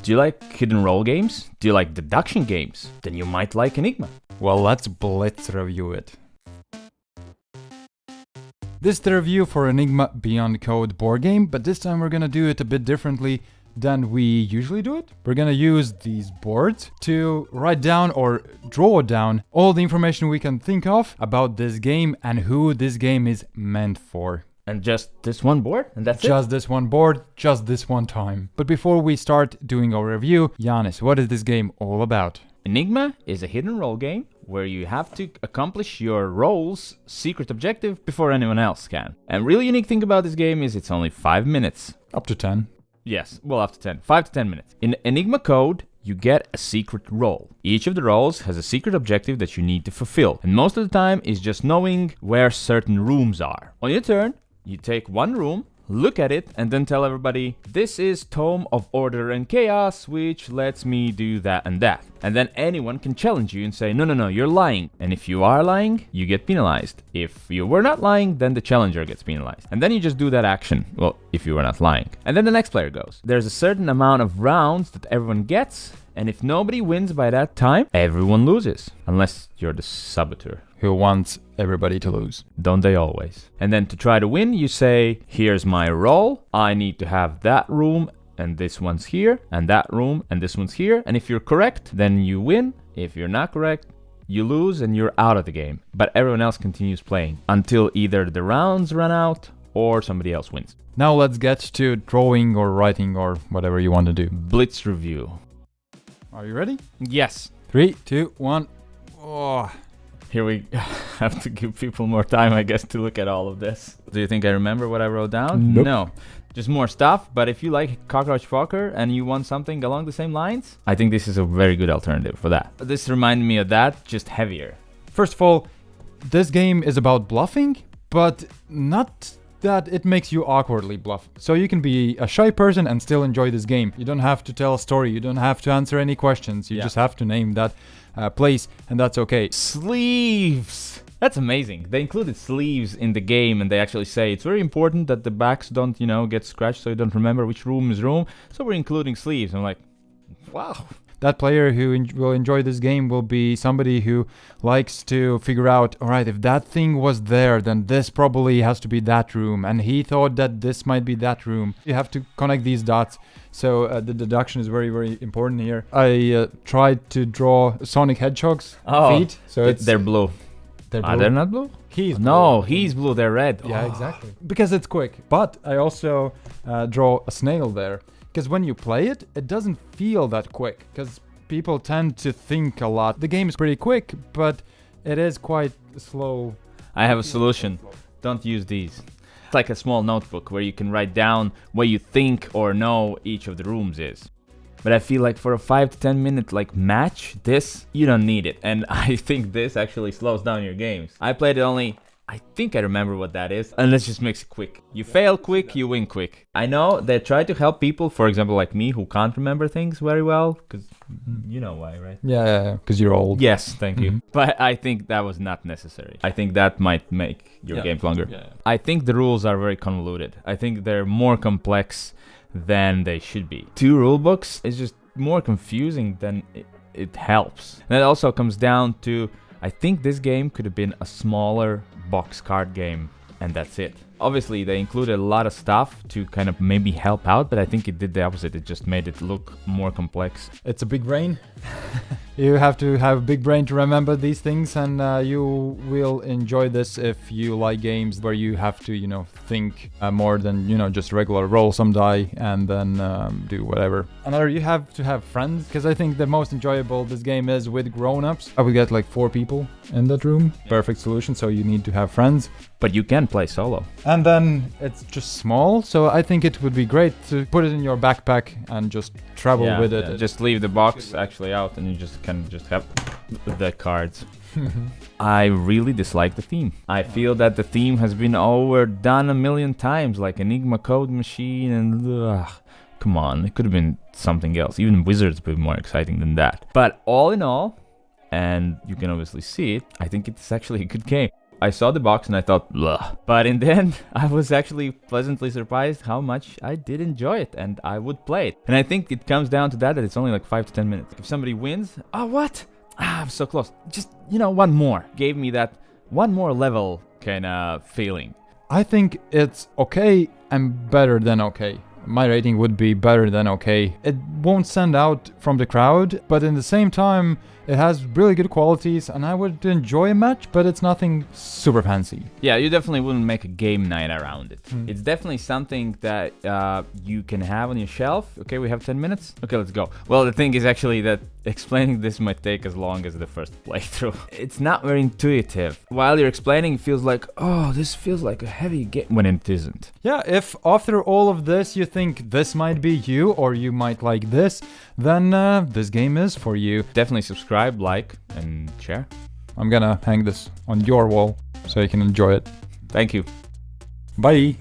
Do you like hidden role games? Do you like deduction games? Then you might like Enigma. Well, let's Blitz review it. This is the review for Enigma Beyond Code board game, but this time we're gonna do it a bit differently than we usually do it. We're gonna use these boards to write down or draw down all the information we can think of about this game and who this game is meant for. And just this one board? And that's it? Just this one board, just this one time. But before we start doing our review, Giannis, what is this game all about? Enigma is a hidden role game where you have to accomplish your role's secret objective before anyone else can. And really unique thing about this game is it's only 5 minutes. Up to 10. Yes, well up to 10. 5 to 10 minutes. In Enigma code, you get a secret role. Each of the roles has a secret objective that you need to fulfill. And most of the time is just knowing where certain rooms are. On your turn, you take one room, look at it, and then tell everybody, this is Tome of Order and Chaos, which lets me do that and that. And then anyone can challenge you and say, no, you're lying. And if you are lying, you get penalized. If you were not lying, then the challenger gets penalized. And then you just do that action. Well, if you were not lying. And then the next player goes. There's a certain amount of rounds that everyone gets, and if nobody wins by that time, everyone loses. Unless you're the saboteur. Who wants everybody to lose. Don't they always? And then to try to win, you say, here's my role. I need to have that room, and this one's here, and that room, and this one's here. And if you're correct, then you win. If you're not correct, you lose and you're out of the game. But everyone else continues playing until either the rounds run out or somebody else wins. Now let's get to drawing or writing or whatever you want to do. Blitz review. Are you ready? Yes. 3, 2, 1. Oh. Here we have to give people more time, I guess, to look at all of this. Do you think I remember what I wrote down? Nope. No. Just more stuff, but if you like Cockroach Poker and you want something along the same lines, I think this is a very good alternative for that. This reminded me of that, just heavier. First of all, this game is about bluffing, but not that it makes you awkwardly bluff. So you can be a shy person and still enjoy this game. You don't have to tell a story, you don't have to answer any questions, you just have to name that place, and that's okay. Sleeves! That's amazing. They included sleeves in the game, and they actually say it's very important that the backs don't, get scratched so you don't remember which room is room. So we're including sleeves. I'm like, wow. That player who will enjoy this game will be somebody who likes to figure out, all right, if that thing was there, then this probably has to be that room. And he thought that this might be that room. You have to connect these dots. So the deduction is very, very important here. I tried to draw Sonic Hedgehog's feet. So they're blue. They're blue. Are they not blue? He's blue. No, he's blue. They're red. Yeah, exactly. Because it's quick. But I also draw a snail there. Because when you play it, it doesn't feel that quick. Because people tend to think a lot. The game is pretty quick, but it is quite slow. I have a solution. Don't use these. It's like a small notebook where you can write down what you think or know each of the rooms is. But I feel like for a 5 to 10 minute match, this, you don't need it. And I think this actually slows down your games. I played it only, I think I remember what that is. And let's just make it quick. You fail quick, you win quick. I know they try to help people, for example, like me, who can't remember things very well. Because you know why, right? Yeah, because you're old. Yes, thank you. But I think that was not necessary. I think that might make your games longer. Yeah. I think the rules are very convoluted. I think they're more complex than they should be. 2 rule books is just more confusing than it helps. And it also comes down to, I think this game could have been a smaller box card game, and that's it. Obviously, they included a lot of stuff to kind of maybe help out, but I think it did the opposite. It just made it look more complex. It's a big brain. You have to have a big brain to remember these things, and you will enjoy this if you like games where you have to, think more than, just regular roll some die and then do whatever. Another, you have to have friends, because I think the most enjoyable this game is with grown-ups. I would get 4 people in that room. Yeah. Perfect solution, so you need to have friends. But you can play solo. And then it's just small, so I think it would be great to put it in your backpack and just travel with it. Yeah. Just leave the box actually out and you just can just have the cards. I really dislike the theme. I feel that the theme has been overdone a million times, like Enigma Code Machine, and come on, it could have been something else. Even Wizards would be more exciting than that. But all in all, and you can obviously see it, I think it's actually a good game. I saw the box and I thought, blah. But in the end, I was actually pleasantly surprised how much I did enjoy it and I would play it. And I think it comes down to that it's only like 5 to 10 minutes. If somebody wins, oh, what? I'm so close. Just, one more. Gave me that one more level kind of feeling. I think it's okay and better than okay. My rating would be better than okay. It won't stand out from the crowd, but in the same time, it has really good qualities and I would enjoy a match, but it's nothing super fancy. Yeah, you definitely wouldn't make a game night around it. It's definitely something that you can have on your shelf. Okay, we have 10 minutes. Okay, let's go. Well, the thing is actually that explaining this might take as long as the first playthrough. It's not very intuitive. While you're explaining, it feels like, oh, this feels like a heavy game, when it isn't. Yeah, if after all of this you think this might be you or you might like this, then this game is for you. Definitely subscribe, like, and share. I'm gonna hang this on your wall so you can enjoy it. Thank you. Bye!